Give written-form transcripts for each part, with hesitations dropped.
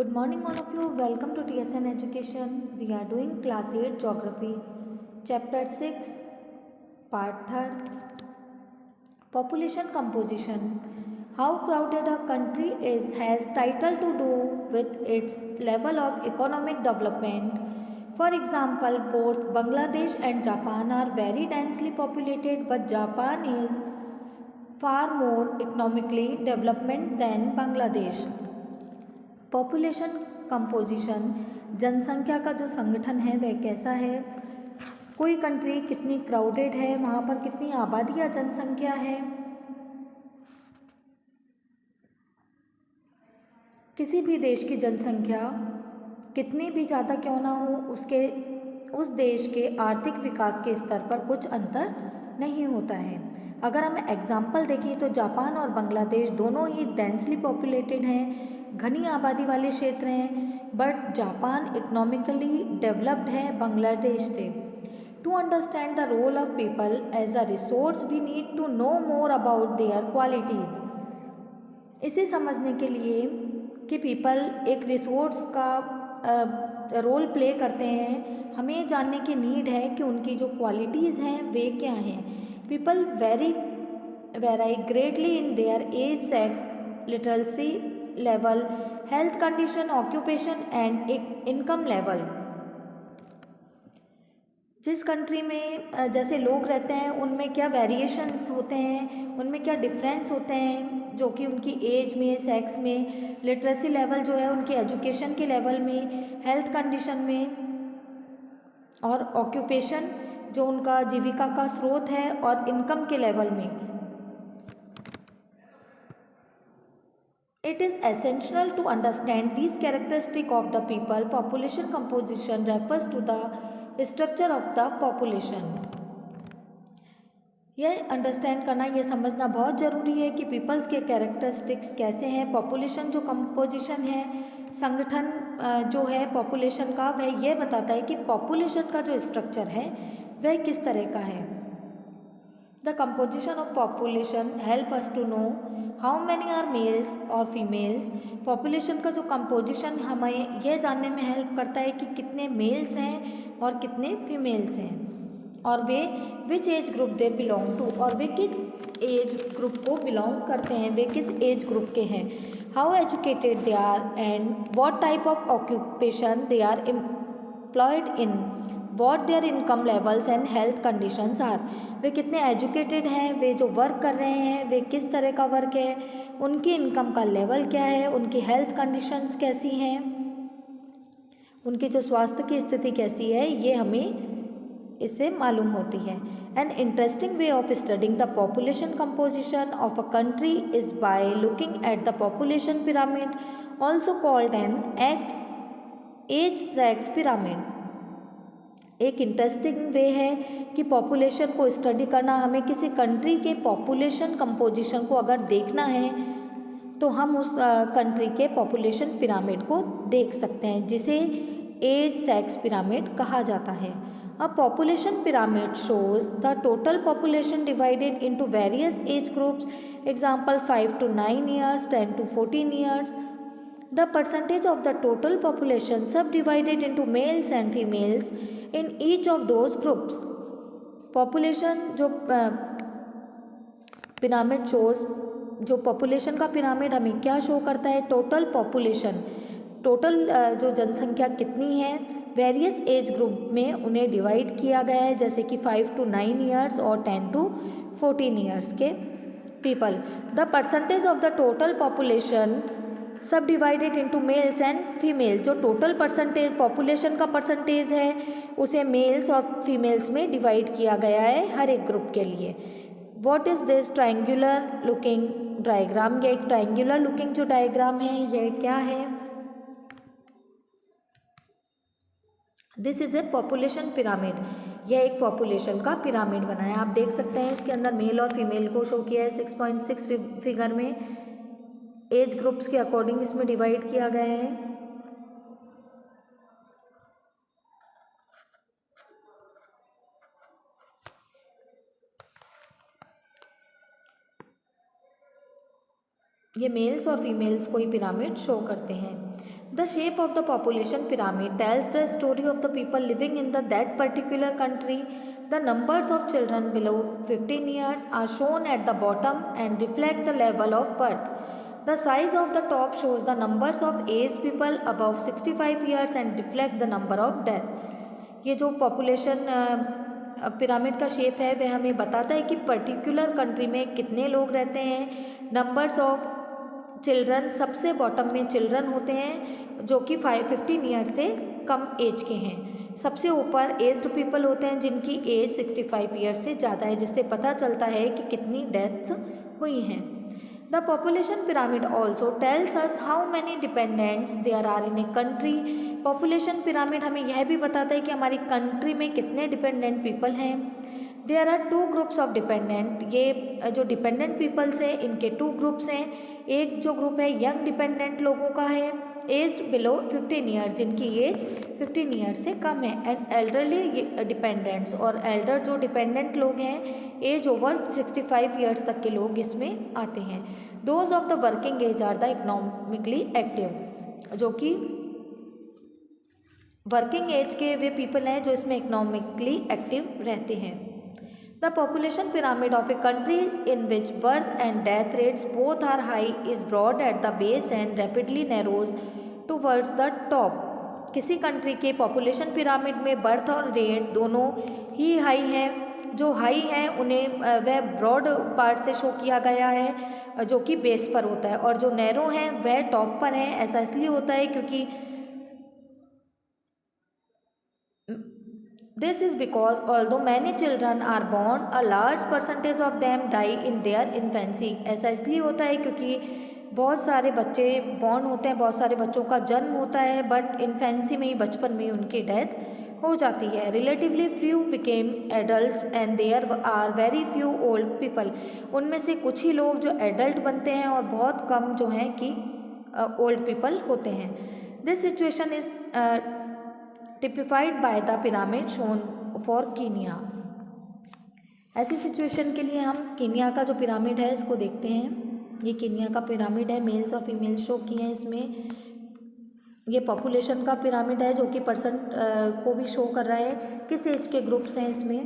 Good morning, all of you. Welcome to TSN Education. We are doing Class 8 Geography, Chapter 6, Part 3rd, Population Composition. How crowded a country is has title to do with its level of economic development. For example, both Bangladesh and Japan are very densely populated, but Japan is far more economically developed than Bangladesh. Population composition, जनसंख्या का जो संगठन है वह कैसा है, कोई country कितनी क्राउडेड है, वहाँ पर कितनी आबादी या जनसंख्या है। किसी भी देश की जनसंख्या कितनी भी ज़्यादा क्यों ना हो, उस देश के आर्थिक विकास के स्तर पर कुछ अंतर नहीं होता है। अगर हम एग्जाम्पल देखें तो जापान और बांग्लादेश दोनों ही डेंसली पॉपुलेटेड हैं, घनी आबादी वाले क्षेत्र हैं, बट जापान इकोनॉमिकली डेवलप्ड है बांग्लादेश से। To understand the role of people as a resource we need to know more about their qualities. इसे समझने के लिए कि पीपल एक रिसोर्स का रोल प्ले करते हैं, हमें जानने की नीड है कि उनकी जो क्वालिटीज़ हैं वे क्या हैं। People vary greatly in their age, sex, literacy level, health condition, occupation and income level. जिस कंट्री में जैसे लोग रहते हैं उनमें क्या वेरिएशंस होते हैं, उनमें क्या डिफरेंस होते हैं, जो कि उनकी एज में, सेक्स में, लिटरेसी लेवल जो है उनकी एजुकेशन के लेवल में, हेल्थ कंडीशन में, और ऑक्यूपेशन जो उनका जीविका का स्रोत है, और इनकम के लेवल में। It is essential to understand these characteristics of the people. Population composition refers to the structure of the population. यह अंडरस्टैंड करना, यह समझना बहुत ज़रूरी है कि पीपल्स के कैरेक्टरिस्टिक्स कैसे हैं। पॉपुलेशन जो कंपोजिशन है, संगठन जो है पॉपुलेशन का, वह यह बताता है कि पॉपुलेशन का जो स्ट्रक्चर है वह किस तरह का है। The composition of population help us to know how many are males और females. Population का जो composition हमें यह जानने में हेल्प करता है कि कितने मेल्स हैं और कितने फीमेल्स हैं, और वे which age group they belong to, और वे किस एज ग्रुप को बिलोंग करते हैं, वे किस एज ग्रुप के हैं। How educated they are and what type of occupation they are employed in, what their income levels and health conditions are. वे कितने एजुकेटेड हैं, वे जो वर्क कर रहे हैं वे किस तरह का वर्क है, उनकी इनकम का लेवल क्या है, उनकी हेल्थ कंडीशंस कैसी हैं, उनकी जो स्वास्थ्य की स्थिति कैसी है, ये हमें इससे मालूम होती है। An interesting way of studying the population composition of a country is by looking at the population pyramid, also called an age sex pyramid. एक इंटरेस्टिंग वे है कि पॉपुलेशन को स्टडी करना। हमें किसी कंट्री के पॉपुलेशन कंपोजिशन को अगर देखना है तो हम उस कंट्री के पॉपुलेशन पिरामिड को देख सकते हैं, जिसे एज सेक्स पिरामिड कहा जाता है। A population pyramid shows the total population divided into various age groups, example 5 to 9 years, 10 to 14 years. The percentage of the total population subdivided into males and females in each of those groups. Population जो pyramid shows, जो population का pyramid हमें क्या show करता है, total population, total जो जनसंख्या कितनी है, वेरियस एज ग्रुप में उन्हें डिवाइड किया गया है, जैसे कि 5 to 9 years और 10 to 14 years के people. The percentage of the total population subdivided into males and females, जो टोटल परसेंटेज पॉपुलेशन का परसेंटेज है उसे मेल्स और फीमेल्स में डिवाइड किया गया है हर एक ग्रुप के लिए। What is this triangular looking diagram, यह एक ट्रायंगुलर लुकिंग जो डायग्राम है यह क्या है। This is a population pyramid, यह एक पॉपुलेशन का पिरामिड बना है। आप देख सकते हैं इसके अंदर मेल और फीमेल को शो किया है 6.6 फिगर में, एज ग्रुप्स के अकॉर्डिंग इसमें डिवाइड किया गया है। ये मेल्स और फीमेल्स को ही पिरामिड शो करते हैं। The shape of the population pyramid tells the story of the people living in that particular country. The numbers of children below 15 years are shown at the bottom and reflect the level of birth. The size of the top shows the numbers of aged people above 65 years and reflect the number of death. ये जो population pyramid का shape है वह हमें बताता है कि particular country में कितने लोग रहते हैं. नंबर्स ऑफ चिल्ड्रन, सबसे बॉटम में चिल्ड्रन होते हैं जो कि 15 ईयर से कम एज के हैं. सबसे ऊपर एज्ड पीपल होते हैं जिनकी एज 65 ईयर से ज़्यादा है, जिससे पता चलता है कि कितनी डेथ्स हुई हैं. The population pyramid also tells us how many dependents there are in a country. Population pyramid हमें यह भी बताता है कि हमारी कंट्री में कितने डिपेंडेंट पीपल हैं. There are 2 groups of dependent. ये जो डिपेंडेंट पीपल्स हैं इनके 2 ग्रुप्स हैं. एक जो ग्रुप है यंग डिपेंडेंट लोगों का है, एज्ड बिलो 15 ईयर, जिनकी एज 15 ईयर से कम है. एंड एल्डरली डिपेंडेंट्स, और एल्डर जो डिपेंडेंट लोग हैं एज ओवर 65 ईयर्स तक के लोग इसमें आते हैं. Those of the working age are the economically active. जो कि वर्किंग एज के वे पीपल हैं जो इसमें इकोनॉमिकली एक्टिव रहते हैं. The population pyramid of a country in which birth and death rates both are high is broad at the base and rapidly narrows towards the top. किसी country के population pyramid में birth और rate दोनों ही high हैं. जो high हैं उन्हें वह ब्रॉड पार्ट से शो किया गया है जो कि बेस पर होता है, और जो नैरो हैं वह टॉप पर हैं. ऐसा इसलिए होता है क्योंकि This is because although many children are born, a large percentage of them die in their infancy. ऐसा इसलिए होता है क्योंकि बहुत सारे बच्चे बॉर्न होते हैं, बहुत सारे बच्चों का जन्म होता है, बट इन्फेंसी में ही, बचपन में ही उनकी डेथ हो जाती है. Relatively few became adult and there are very few old people. उनमें से कुछ ही लोग जो एडल्ट बनते हैं और बहुत कम जो हैं कि ओल्ड पीपल होते हैं. This situation is typified by the pyramid shown for Kenya. ऐसी सिचुएशन के लिए हम कीनिया का जो पिरामिड है इसको देखते हैं. ये कीनिया का पिरामिड है, मेल्स और फीमेल्स शो किए हैं इसमें. ये पॉपुलेशन का पिरामिड है जो कि परसेंट को भी शो कर रहा है, किस एज के ग्रुप्स हैं इसमें.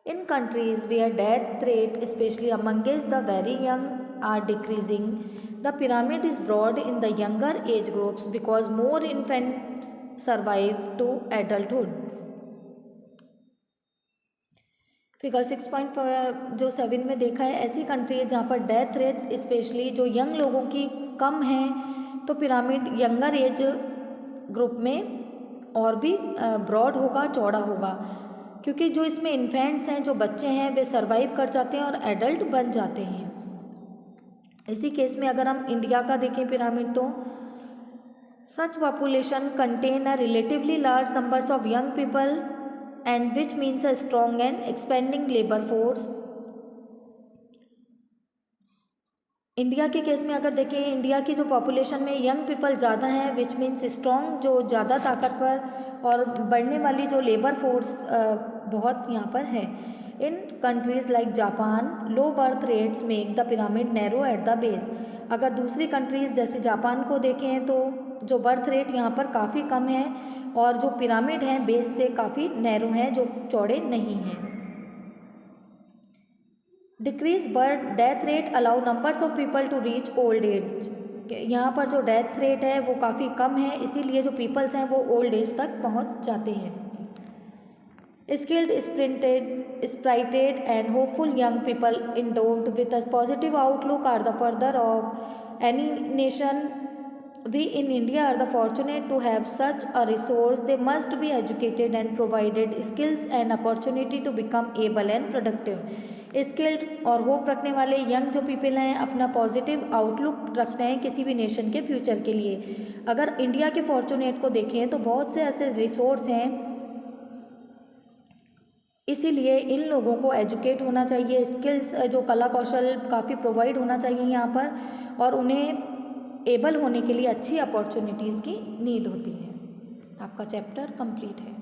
In countries where death rate, especially amongst the very young, are decreasing, the pyramid is broad in the younger age groups because more infants survive to adulthood. Figure 6.7 में देखा है, ऐसी कंट्री है जहाँ पर डेथ रेट स्पेशली जो young लोगों की कम है, तो पिरामिड यंगर एज ग्रुप में और भी ब्रॉड होगा, चौड़ा होगा, क्योंकि जो इसमें इन्फेंट्स हैं, जो बच्चे हैं, वे सर्वाइव कर जाते हैं और एडल्ट बन जाते हैं. इसी केस में अगर हम इंडिया का देखें पिरामिड, तो such population contain a relatively large numbers of young people and which means a strong and expanding labour force. India के केस में अगर देखें, इंडिया की जो पॉपुलेशन में यंग पीपल ज़्यादा हैं, विच मीन्स स्ट्रॉन्ग, जो ज़्यादा ताकतवर, और बढ़ने वाली जो लेबर फोर्स बहुत यहाँ पर है. In countries like Japan, low birth rates make the pyramid narrow at the base. अगर दूसरी कंट्रीज़ जैसे जापान को देखें तो जो बर्थ रेट यहाँ पर काफ़ी कम है और जो पिरामिड हैं बेस से काफ़ी नैरो हैं, जो चौड़े नहीं हैं. Decrease birth death rate allow numbers of people to reach old age. यहाँ पर जो डेथ रेट है वो काफ़ी कम है, इसीलिए जो पीपल्स हैं वो ओल्ड एज तक पहुँच जाते हैं. Skilled, spirited and hopeful young people endowed with a positive outlook are the further of any nation. We in India are the fortunate to have such a resource. They must be educated and provided skills and opportunity to become able and productive. Skilled और hope रखने वाले young जो people हैं अपना positive outlook रखते हैं किसी भी नेशन के फ्यूचर के लिए. अगर इंडिया के फॉर्चुनेट को देखें तो बहुत से ऐसे रिसोर्स हैं, इसीलिए इन लोगों को एजुकेट होना चाहिए. स्किल्स जो कला कौशल काफ़ी प्रोवाइड होना चाहिए यहाँ पर, और उन्हें एबल होने के लिए अच्छी अपॉर्चुनिटीज़ की नीड होती है. आपका चैप्टर कंप्लीट है.